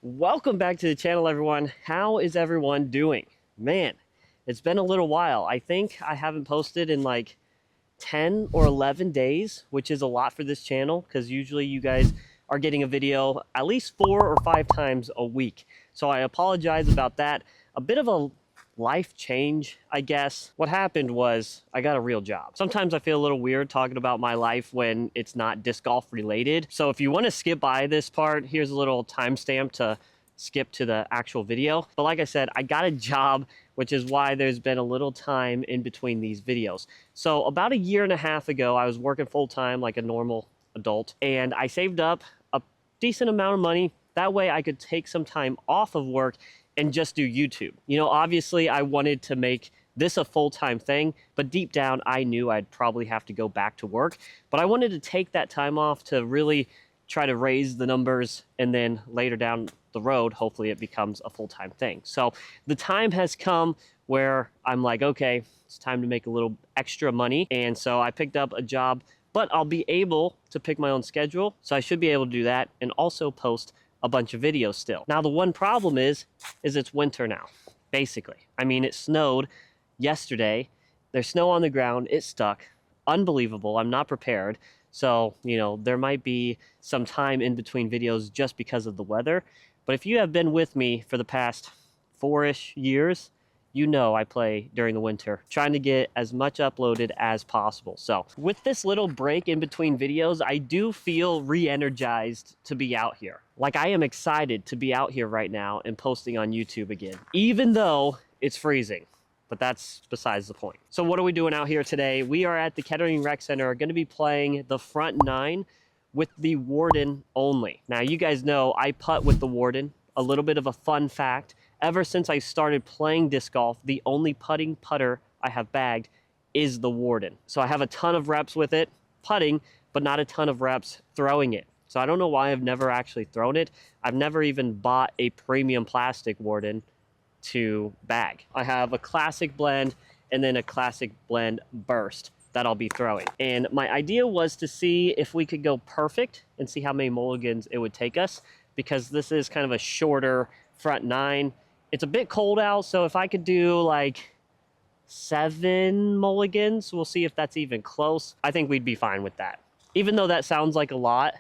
Welcome back to the channel, everyone. How is everyone doing? Man, it's been a little while. I think I haven't posted in like 10 or 11 days, which is a lot for this channel because usually you guys are getting a video at least 4 or 5 times a week. So I apologize about that. A bit of a life change, I guess. What happened was I got a real job. Sometimes I feel a little weird talking about my life when it's not disc golf related. So if you want to skip by this part, here's a little timestamp to skip to the actual video. But like I said, I got a job, which is why there's been a little time in between these videos. So about a year and a half ago, I was working full-time like a normal adult, and I saved up a decent amount of money. That way I could take some time off of work and just do YouTube. You know, obviously I wanted to make this a full-time thing, but deep down I knew I'd probably have to go back to work. But I wanted to take that time off to really try to raise the numbers, and then later down the road, hopefully it becomes a full-time thing. So the time has come where I'm like, okay, it's time to make a little extra money. And so I picked up a job, but I'll be able to pick my own schedule. So I should be able to do that and also post a bunch of videos still. Now, the one problem is it's winter now, basically. I mean, it snowed yesterday. There's snow on the ground. It stuck. Unbelievable. I'm not prepared. So, you know, there might be some time in between videos just because of the weather. But if you have been with me for the past 4-ish years, you know I play during the winter, trying to get as much uploaded as possible. So with this little break in between videos, I do feel re-energized to be out here. Like, I am excited to be out here right now and posting on YouTube again, even though it's freezing. But that's besides the point. So what are we doing out here today? We are at the Kettering Rec Center, going to be playing the front 9 with the Warden only. Now, you guys know I putt with the Warden. A little bit of a fun fact. Ever since I started playing disc golf, the only putting putter I have bagged is the Warden. So I have a ton of reps with it, putting, but not a ton of reps throwing it. So I don't know why I've never actually thrown it. I've never even bought a premium plastic Warden to bag. I have a classic blend and then a classic blend burst that I'll be throwing. And my idea was to see if we could go perfect and see how many mulligans it would take us, because this is kind of a shorter front 9. It's a bit cold out, so if I could do like 7 mulligans, we'll see if that's even close. I think we'd be fine with that. Even though that sounds like a lot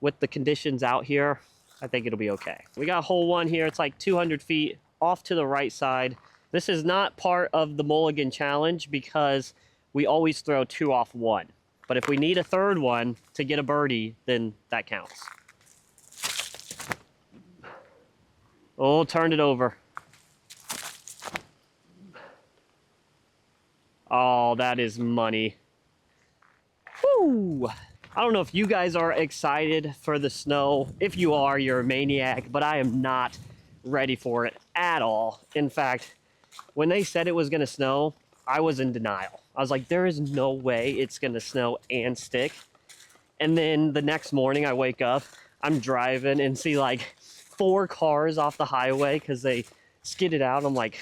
with the conditions out here, I think it'll be okay. We got hole 1 here. It's like 200 feet off to the right side. This is not part of the mulligan challenge because we always throw 2 off 1. But if we need a third one to get a birdie, then that counts. Oh, turned it over. Oh, that is money. Woo! I don't know if you guys are excited for the snow. If you are, you're a maniac, but I am not ready for it at all. In fact, when they said it was gonna snow, I was in denial. I was like, there is no way it's gonna snow and stick. And then the next morning I wake up, I'm driving and see like 4 cars off the highway because they skidded out. I'm like,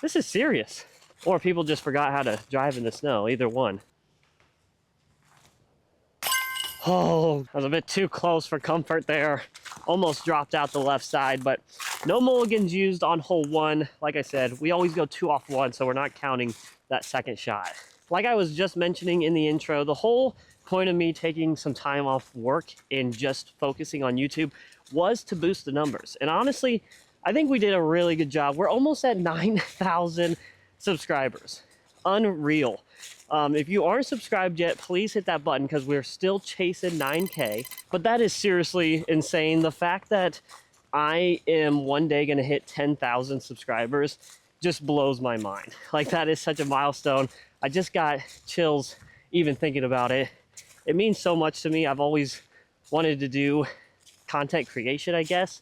this is serious. Or people just forgot how to drive in the snow, either one. Oh, I was a bit too close for comfort there. Almost dropped out the left side, but no mulligans used on hole 1. Like I said, we always go 2 off 1, so we're not counting that second shot. Like I was just mentioning in the intro, the whole point of me taking some time off work and just focusing on YouTube was to boost the numbers. And honestly, I think we did a really good job. We're almost at 9,000 subscribers. Unreal. If you aren't subscribed yet, please hit that button because we're still chasing 9K. But that is seriously insane. The fact that I am one day going to hit 10,000 subscribers just blows my mind. Like, that is such a milestone. I just got chills even thinking about it. It means so much to me. I've always wanted to do content creation, I guess.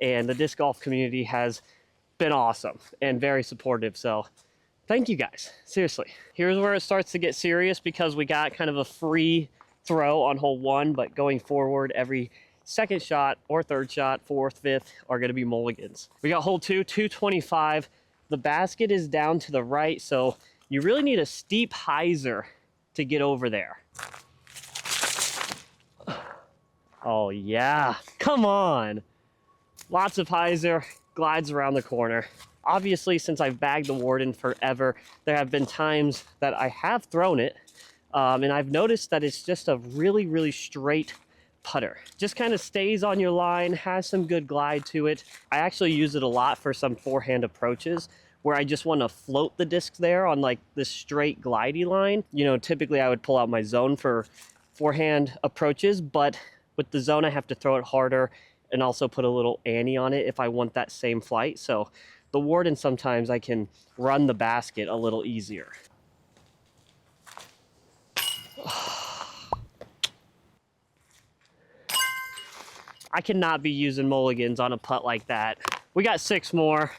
And the disc golf community has been awesome and very supportive. So thank you guys, seriously. Here's where it starts to get serious because we got kind of a free throw on hole 1, but going forward, every second shot or third shot, 4th, 5th are gonna be mulligans. We got hole 2, 225. The basket is down to the right, so you really need a steep hyzer to get over there. Oh yeah, come on. Lots of hyzer, glides around the corner. Obviously, since I've bagged the Warden forever, there have been times that I have thrown it, and I've noticed that it's just a really, really straight putter. Just kind of stays on your line, has some good glide to it. I actually use it a lot for some forehand approaches where I just want to float the disc there on like this straight glidey line. You know, typically I would pull out my zone for forehand approaches, but with the zone I have to throw it harder and also put a little ante on it if I want that same flight. So the Warden, sometimes I can run the basket a little easier. I cannot be using mulligans on a putt like that. We got 6 more,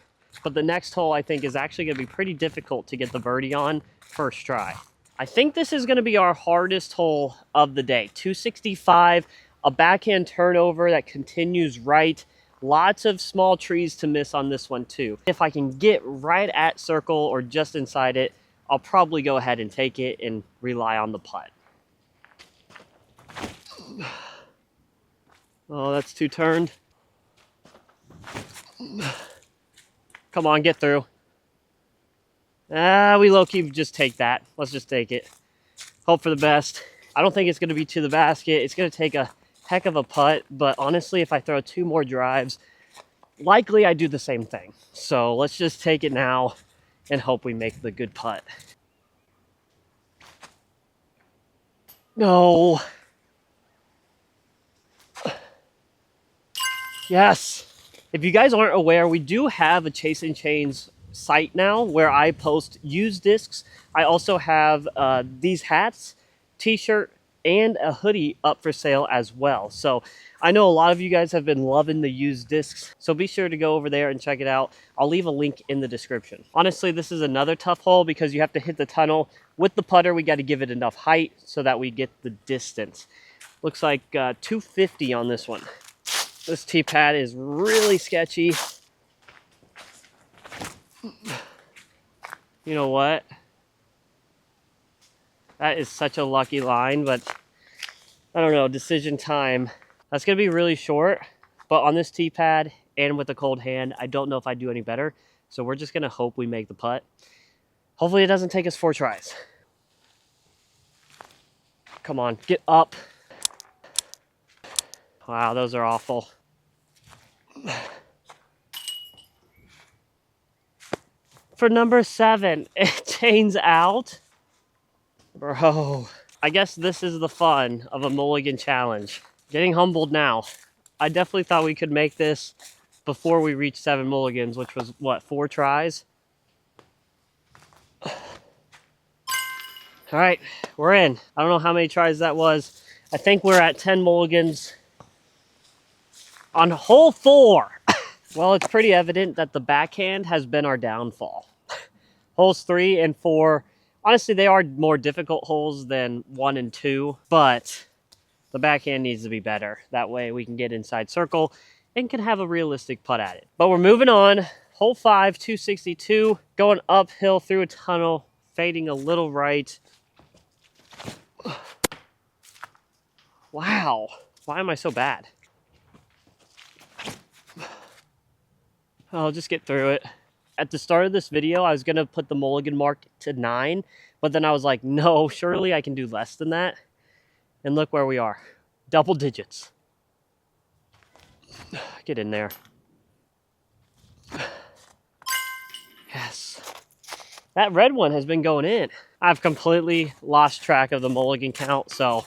but the next hole I think is actually gonna be pretty difficult to get the birdie on first try. I think this is gonna be our hardest hole of the day. 265, a backhand turnover that continues right. Lots of small trees to miss on this one too. If I can get right at circle or just inside it, I'll probably go ahead and take it and rely on the putt. Oh, that's too turned. Come on, get through. We low-key just take that. Let's just take it. Hope for the best. I don't think it's gonna be to the basket. It's gonna take a heck of a putt, but honestly, if I throw 2 more drives, likely I do the same thing. So let's just take it now and hope we make the good putt. No. Yes. If you guys aren't aware, we do have a ChasinChains site now where I post used discs. I also have these hats, t-shirt, and a hoodie up for sale as well. So I know a lot of you guys have been loving the used discs, so be sure to go over there and check it out. I'll leave a link in the description. Honestly, this is another tough hole because you have to hit the tunnel. With the putter, we got to give it enough height so that we get the distance. Looks like 250 on this one. This tee pad is really sketchy. You know what? That is such a lucky line, but I don't know, decision time. That's gonna be really short, but on this tee pad and with a cold hand, I don't know if I do any better. So we're just gonna hope we make the putt. Hopefully it doesn't take us 4 tries. Come on, get up. Wow, those are awful. For number 7, it chains out. Bro, I guess this is the fun of a mulligan challenge. Getting humbled now. I definitely thought we could make this before we reached 7 mulligans, which was, what, 4 tries? All right, we're in. I don't know how many tries that was. I think we're at 10 mulligans on hole 4. Well, it's pretty evident that the backhand has been our downfall. Holes 3 and 4, honestly, they are more difficult holes than 1 and 2, but the backhand needs to be better. That way we can get inside circle and can have a realistic putt at it. But we're moving on. Hole 5, 262, going uphill through a tunnel, fading a little right. Wow, why am I so bad? I'll just get through it. At the start of this video, I was gonna put the mulligan mark to 9, but then I was like, no, surely I can do less than that. And look where we are, double digits. Get in there. Yes. That red one has been going in. I've completely lost track of the mulligan count, so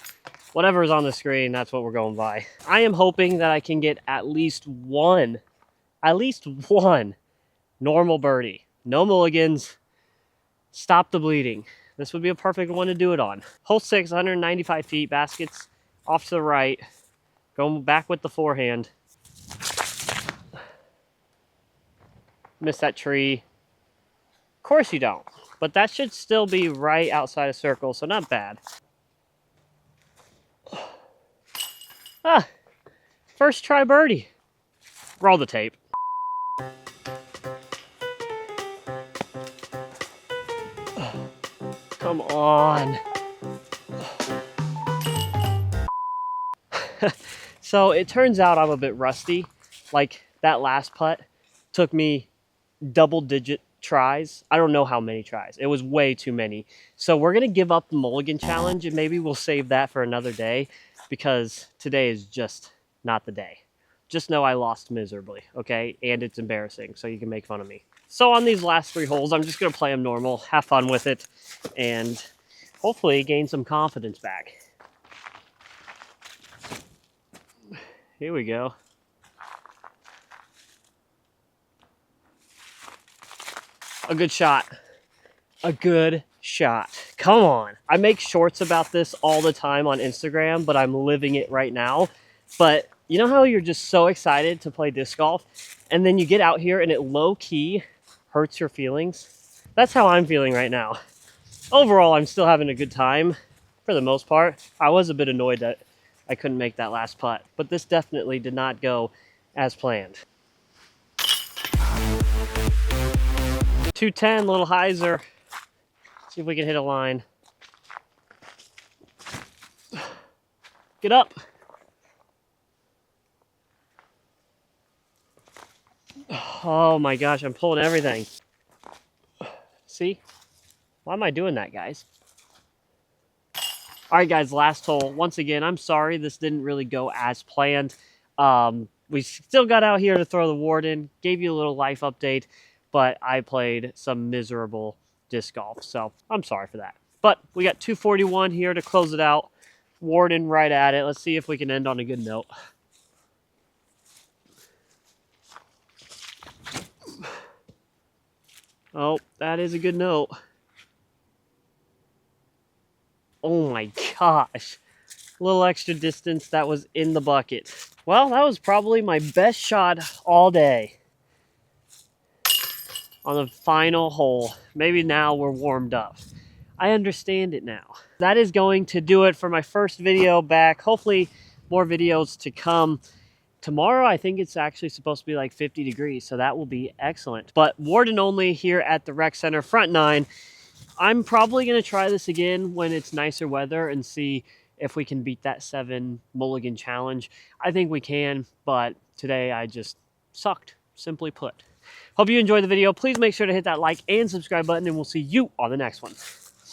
whatever's on the screen, that's what we're going by. I am hoping that I can get at least one normal birdie. No mulligans. Stop the bleeding. This would be a perfect one to do it on. Hole 6, 195 feet, baskets off to the right. Going back with the forehand. Miss that tree. Of course you don't. But that should still be right outside of circle, so not bad. Ah, first try birdie. Roll the tape. Come on. So it turns out I'm a bit rusty. Like that last putt took me double-digit tries. I don't know how many tries. It was way too many. So we're going to give up the mulligan challenge, and maybe we'll save that for another day, because today is just not the day. Just know I lost miserably, okay? And it's embarrassing, so you can make fun of me. So on these last 3 holes, I'm just going to play them normal, have fun with it, and hopefully gain some confidence back. Here we go. A good shot. A good shot. Come on. I make shorts about this all the time on Instagram, but I'm living it right now. But you know how you're just so excited to play disc golf, and then you get out here and it low-key hurts your feelings? That's how I'm feeling right now. Overall, I'm still having a good time for the most part. I was a bit annoyed that I couldn't make that last putt, but this definitely did not go as planned. 210, little hyzer. See if we can hit a line. Get up. Oh my gosh, I'm pulling everything. See? Why am I doing that, guys? All right, guys, last hole. Once again, I'm sorry this didn't really go as planned. We still got out here to throw the Warden, gave you a little life update, but I played some miserable disc golf, so I'm sorry for that. But we got 241 here to close it out. Warden right at it. Let's see if we can end on a good note. Oh, that is a good note. Oh my gosh. A little extra distance, that was in the bucket. Well, that was probably my best shot all day on the final hole. Maybe now we're warmed up. I understand it now. That is going to do it for my first video back. Hopefully more videos to come. Tomorrow, I think it's actually supposed to be like 50 degrees, so that will be excellent. But Warden only here at the Rec Center, front 9. I'm probably going to try this again when it's nicer weather and see if we can beat that 7 mulligan challenge. I think we can, but today I just sucked, simply put. Hope you enjoyed the video. Please make sure to hit that like and subscribe button, and we'll see you on the next one.